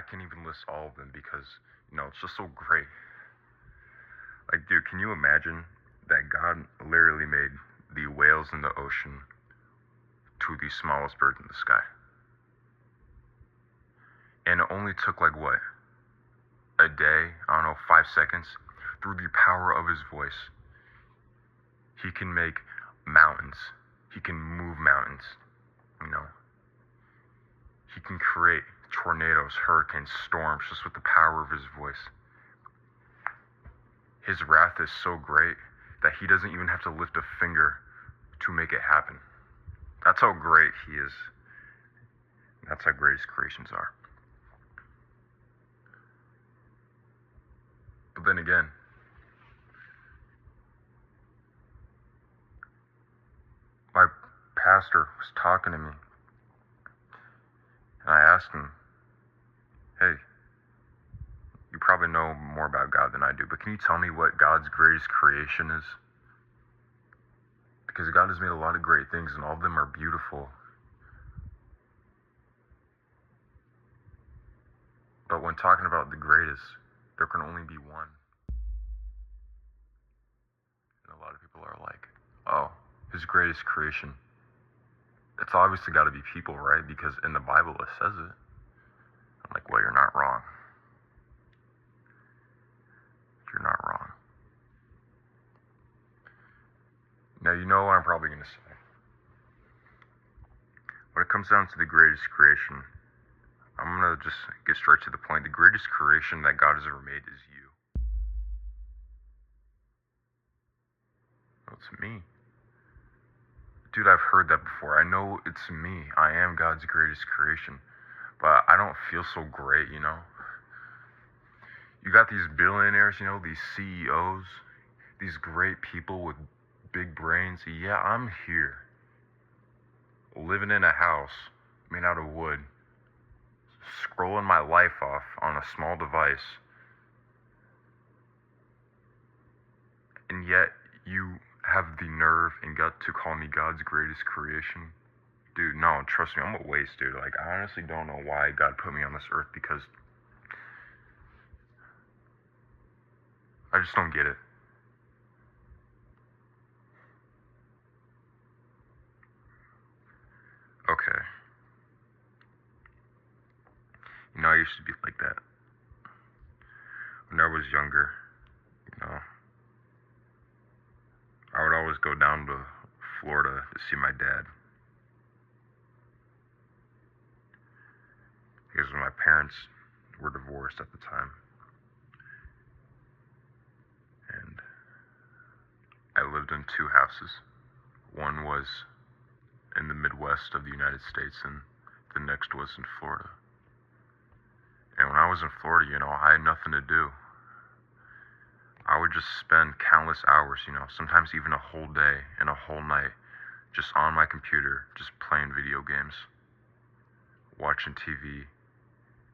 can't even list all of them because, it's just so great. Like, dude, can you imagine that God literally made the whales in the ocean to the smallest bird in the sky? And it only took, like, what? A day? I don't know, 5 seconds? Through the power of his voice, he can make mountains. He can move mountains, you know. He can create tornadoes, hurricanes, storms just with the power of his voice. His wrath is so great that he doesn't even have to lift a finger to make it happen. That's how great he is. That's how great his creations are. But then again, my pastor was talking to me, and I asked him, hey, you probably know more about God than I do, but can you tell me what God's greatest creation is? Because God has made a lot of great things, and all of them are beautiful. But when talking about the greatest, there can only be one. And a lot of people are like, oh, his greatest creation. It's obviously got to be people, right? Because in the Bible it says it. I'm like, well, you're not wrong. You're not wrong. Now, you know what I'm probably going to say. When it comes down to the greatest creation, I'm going to just get straight to the point. The greatest creation that God has ever made is you. Well, it's me. Dude, I've heard that before. I know it's me. I am God's greatest creation. But I don't feel so great, you know? You got these billionaires, these CEOs, these great people with big brains. Yeah, I'm here, living in a house made out of wood, scrolling my life off on a small device. And yet, you have the nerve and gut to call me God's greatest creation? Dude, no, trust me, I'm a waste, dude. Like, I honestly don't know why God put me on this earth, because I just don't get it. Okay. I used to be like that. When I was younger, I would always go down to Florida to see my dad. Because my parents were divorced at the time. And I lived in two houses. One was in the Midwest of the United States, and the next was in Florida. And when I was in Florida, I had nothing to do. I would just spend countless hours, sometimes even a whole day and a whole night just on my computer, just playing video games, watching TV.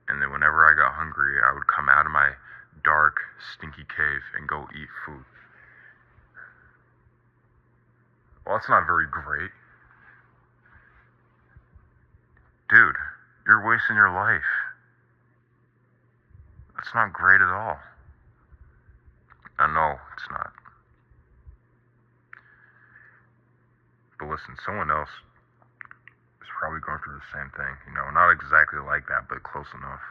And then whenever I got hungry, I would come out of my dark, stinky cave and go eat food. Well, that's not very great. Dude, you're wasting your life. That's not great at all. I know it's not. But listen, someone else is probably going through the same thing. Not exactly like that, but close enough.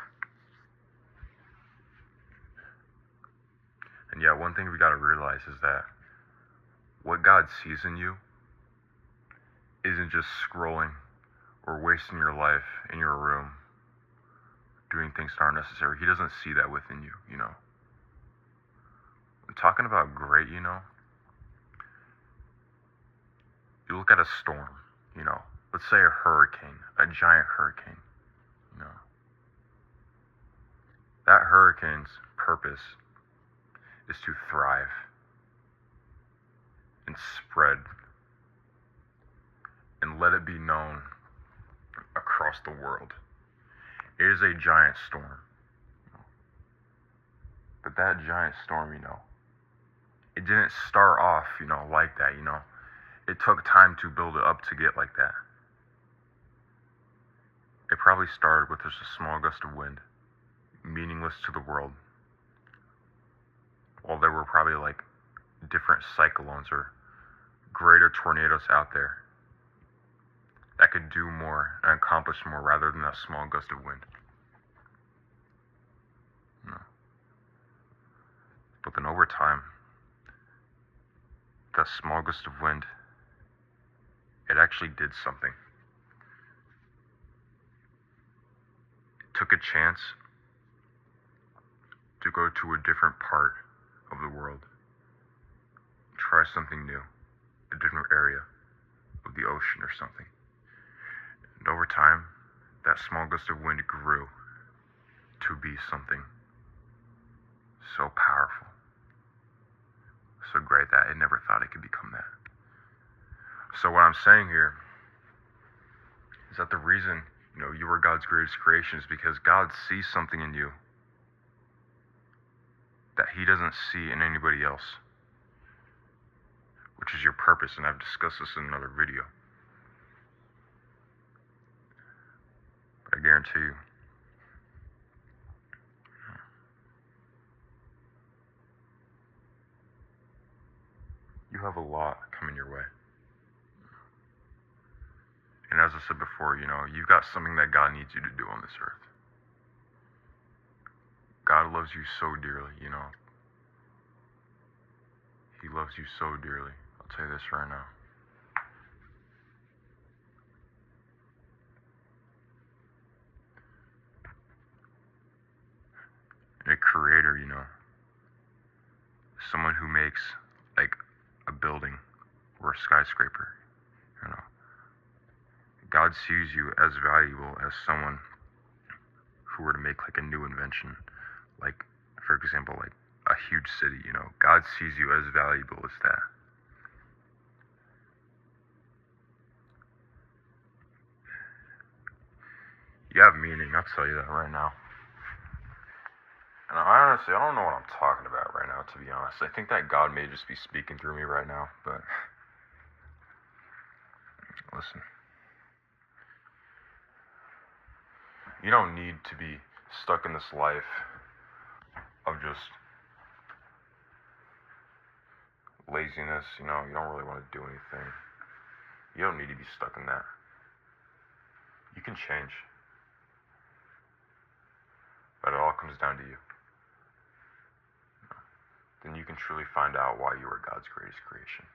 And yeah, one thing we gotta realize is that what God sees in you isn't just scrolling or wasting your life in your room doing things that aren't necessary. He doesn't see that within you, I'm talking about great, you look at a storm, let's say a hurricane, a giant hurricane, that hurricane's purpose is to thrive and spread and let it be known across the world. It is a giant storm. But that giant storm, it didn't start off, like that, It took time to build it up to get like that. It probably started with just a small gust of wind. meaningless to the world, while there were probably like different cyclones or greater tornadoes out there that could do more and accomplish more rather than that small gust of wind. No. But then over time, that small gust of wind, it actually did something. It took a chance to go to a different part of the world, try something new, a different area of the ocean or something. And over time, that small gust of wind grew to be something so powerful, so great that it never thought it could become that. So what I'm saying here is that the reason, you are God's greatest creation is because God sees something in you that He doesn't see in anybody else, which is your purpose, and I've discussed this in another video. But I guarantee you, you have a lot coming your way. And as I said before, you've got something that God needs you to do on this earth. God loves you so dearly, He loves you so dearly. I'll tell you this right now. And a creator, someone who makes like a building or a skyscraper, God sees you as valuable as someone who were to make like a new invention, like, for example, like a huge city, God sees you as valuable as that. You have meaning, I'll tell you that right now. And I don't know what I'm talking about right now, to be honest. I think that God may just be speaking through me right now, but listen. You don't need to be stuck in this life of just laziness, you don't really want to do anything. You don't need to be stuck in that. You can change. But it all comes down to you. Then you can truly find out why you are God's greatest creation.